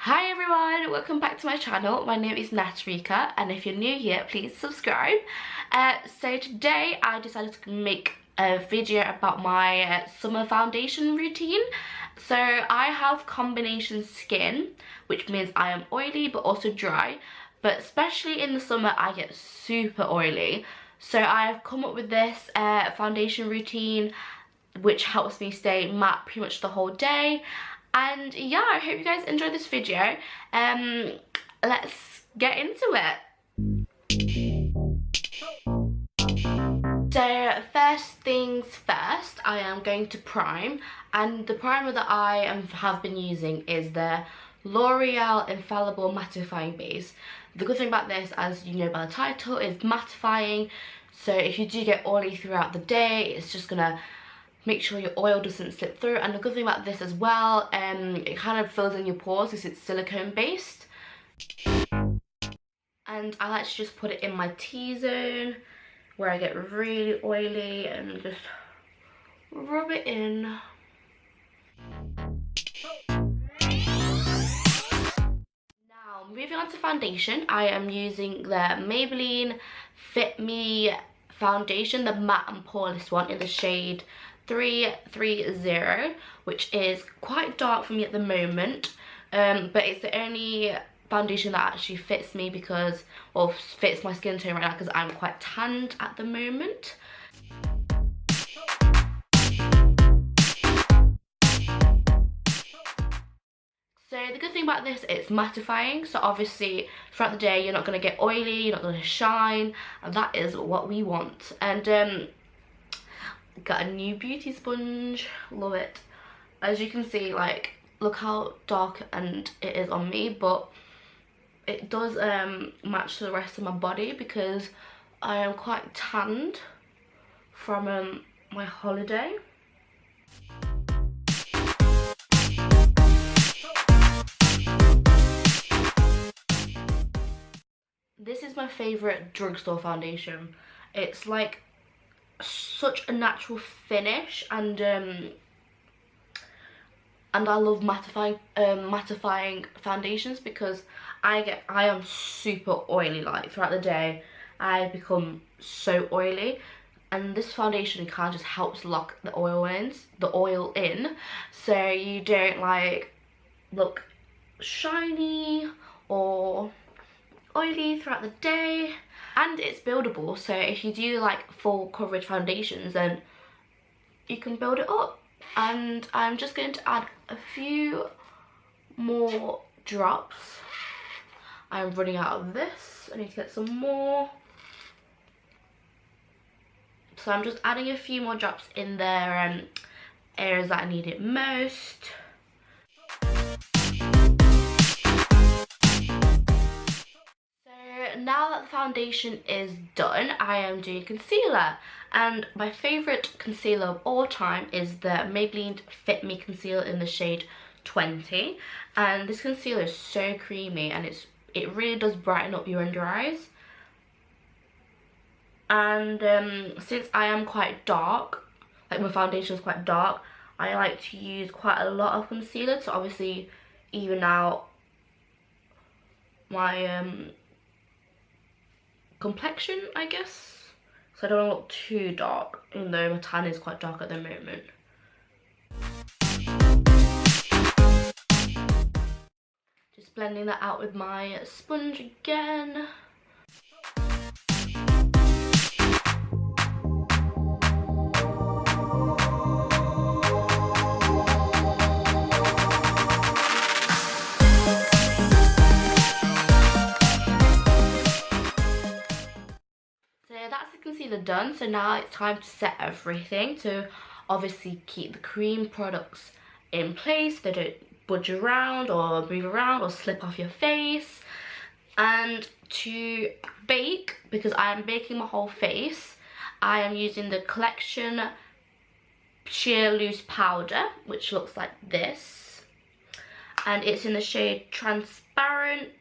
Hi everyone, welcome back to my channel. My name is Natrika, and if you're new here, please subscribe. So today I decided to make a video about my summer foundation routine. So I have combination skin, which means I am oily but also dry, but especially in the summer I get super oily. So I've come up with this foundation routine which helps me stay matte pretty much the whole day. And yeah, I hope you guys enjoy this video. Let's get into it. So first things first, I am going to prime, and the primer that I have been using is the L'Oreal Infallible mattifying base. The good thing about this, as you know by the title, is mattifying. So if you do get oily throughout the day, it's just gonna make sure your oil doesn't slip through. And the good thing about this as well, it kind of fills in your pores because it's silicone based. And I like to just put it in my T-zone where I get really oily and just rub it in. Now moving on to foundation, I am using the Maybelline Fit Me foundation, the matte and poreless one in the shade 330, which is quite dark for me at the moment, but it's the only foundation that actually fits me because, or fits my skin tone right now, because I'm quite tanned at the moment. So the good thing about this, it's mattifying, so obviously throughout the day you're not going to get oily, you're not going to shine, and that is what we want. And got a new beauty sponge, love it. As you can see, like, look how dark and it is on me, but it does match to the rest of my body because I am quite tanned from my holiday. This is my favourite drugstore foundation. It's like such a natural finish, and I love mattifying foundations because I am super oily. Like throughout the day I become so oily, and this foundation kind of just helps lock the oil in so you don't like look shiny or oily throughout the day. And it's buildable, so if you do like full coverage foundations, then you can build it up. And I'm just going to add a few more drops. I'm running out of this, I need to get some more. So I'm just adding a few more drops in there, areas that I need it most. Now that the foundation is done, I am doing concealer, and my favourite concealer of all time is the Maybelline Fit Me concealer in the shade 20, and this concealer is so creamy, and it really does brighten up your under eyes. And since I am quite dark, like my foundation is quite dark, I like to use quite a lot of concealer to obviously even out my complexion, I guess, so I don't want to look too dark, even though my tan is quite dark at the moment. Just blending that out with my sponge again. That's the concealer done, so now it's time to set everything to obviously keep the cream products in place. They don't budge around or move around or slip off your face. And to bake, because I am baking my whole face, I am using the Collection Sheer Loose Powder, which looks like this, and it's in the shade Transparent.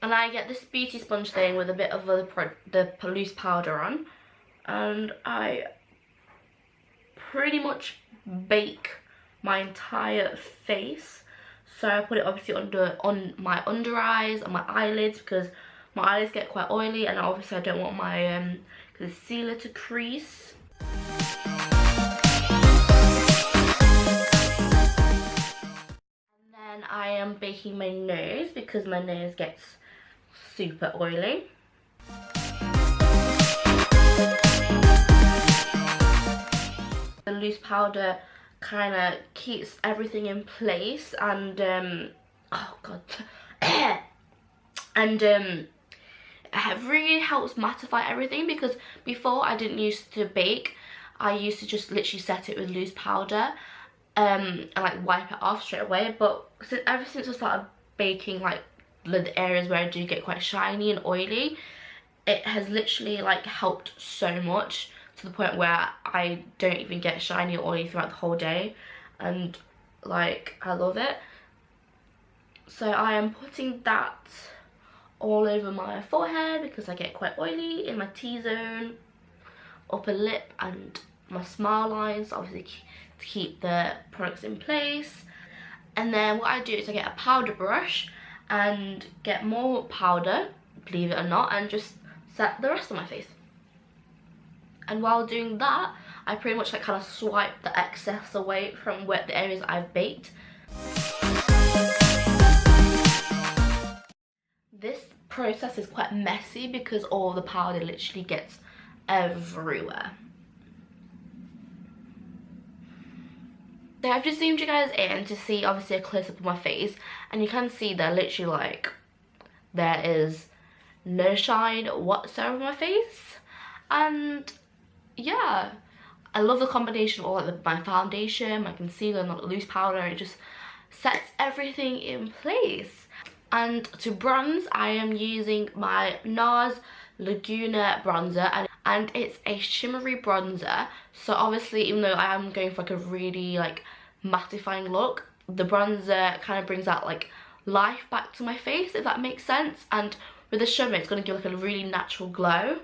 And I get this beauty sponge thing with a bit of the loose powder on, and I pretty much bake my entire face. So I put it obviously on my under eyes and my eyelids, because my eyelids get quite oily, and obviously I don't want my concealer to crease. And then I am baking my nose, because my nose gets super oily. The loose powder kind of keeps everything in place, and oh god, and it really helps mattify everything, because before I didn't used to bake. I used to just literally set it with loose powder and like wipe it off straight away, but ever since I started baking, like the areas where I do get quite shiny and oily, it has literally like helped so much, to the point where I don't even get shiny or oily throughout the whole day, and like I love it. So I am putting that all over my forehead, because I get quite oily, in my T-zone, upper lip, and my smile lines, obviously to keep the products in place. And then what I do is I get a powder brush and get more powder, believe it or not, and just set the rest of my face. And while doing that, I pretty much like kind of swipe the excess away from where the areas I've baked. This process is quite messy, because all the powder literally gets everywhere. So I've just zoomed you guys in to see obviously a close-up of my face, and you can see that literally like there is no shine whatsoever on my face. And yeah, I love the combination of all like my foundation, my concealer, and the loose powder. It just sets everything in place. And to bronze, I am using my Nars Laguna bronzer, and it's a shimmery bronzer. So obviously, even though I am going for like a really like mattifying look, the bronzer kind of brings that like life back to my face, if that makes sense. And with the shimmer, it's going to give like a really natural glow.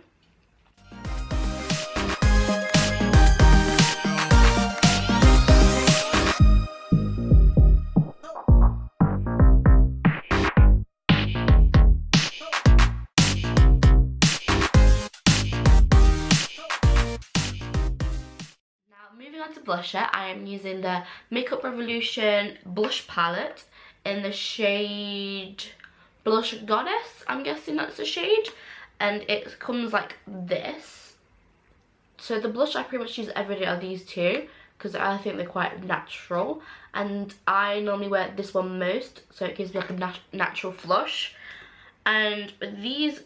To blusher, I am using the Makeup Revolution blush palette in the shade Blush Goddess. I'm guessing that's the shade, and it comes like this. So the blush I pretty much use every day are these two, because I think they're quite natural, and I normally wear this one most, so it gives me like a natural flush. And with these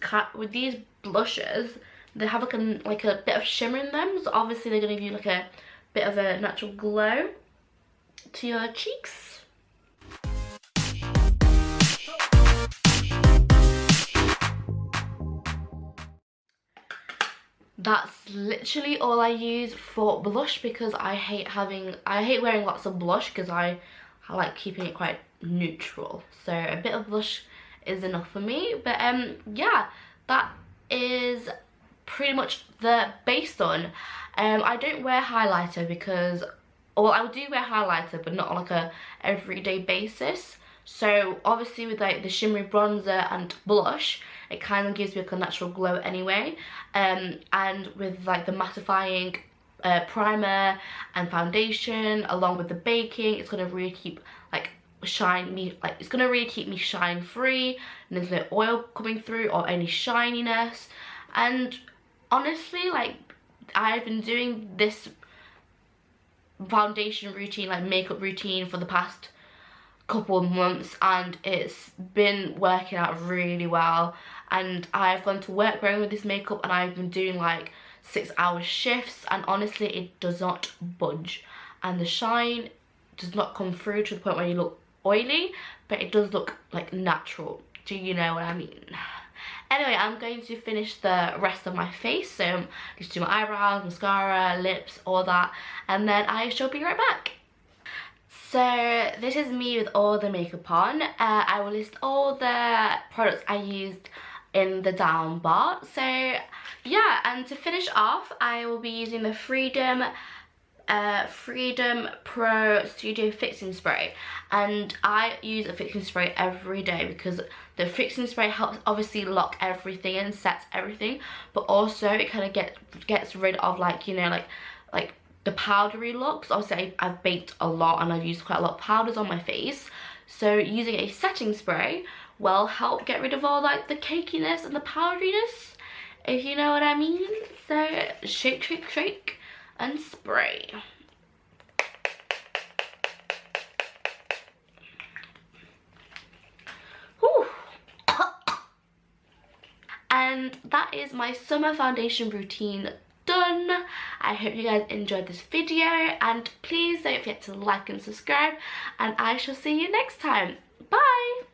blushes, they have like a bit of shimmer in them, so obviously they're going to give you like a bit of a natural glow to your cheeks. That's literally all I use for blush, because I hate wearing lots of blush, because I like keeping it quite neutral. So a bit of blush is enough for me. But yeah, that is pretty much the base done. I don't wear highlighter because, well, I do wear highlighter, but not on like a everyday basis. So obviously with like the shimmery bronzer and blush, it kind of gives me like a natural glow anyway. And with like the mattifying primer and foundation, along with the baking, it's gonna really keep like it's gonna really keep me shine free, and there's no oil coming through or any shininess. And honestly, like, I've been doing this foundation routine, like makeup routine, for the past couple of months, and it's been working out really well. And I've gone to work wearing with this makeup, and I've been doing like 6-hour shifts, and honestly it does not budge, and the shine does not come through to the point where you look oily, but it does look like natural. Do you know what I mean? Anyway, I'm going to finish the rest of my face, so just do my eyebrows, mascara, lips, all that, and then I shall be right back. So this is me with all the makeup on. I will list all the products I used in the down bar. So yeah, and to finish off, I will be using the Freedom Freedom Pro Studio Fixing Spray, and I use a fixing spray every day because the fixing spray helps obviously lock everything and sets everything, but also it kind of gets rid of, like, you know, like the powdery looks. Obviously I've baked a lot and I've used quite a lot of powders on my face, so using a setting spray will help get rid of all like the cakiness and the powderiness, if you know what I mean. So shake, shake, shake and spray. Whew. And that is my summer foundation routine done. I hope you guys enjoyed this video, and please don't forget to like and subscribe, and I shall see you next time. Bye.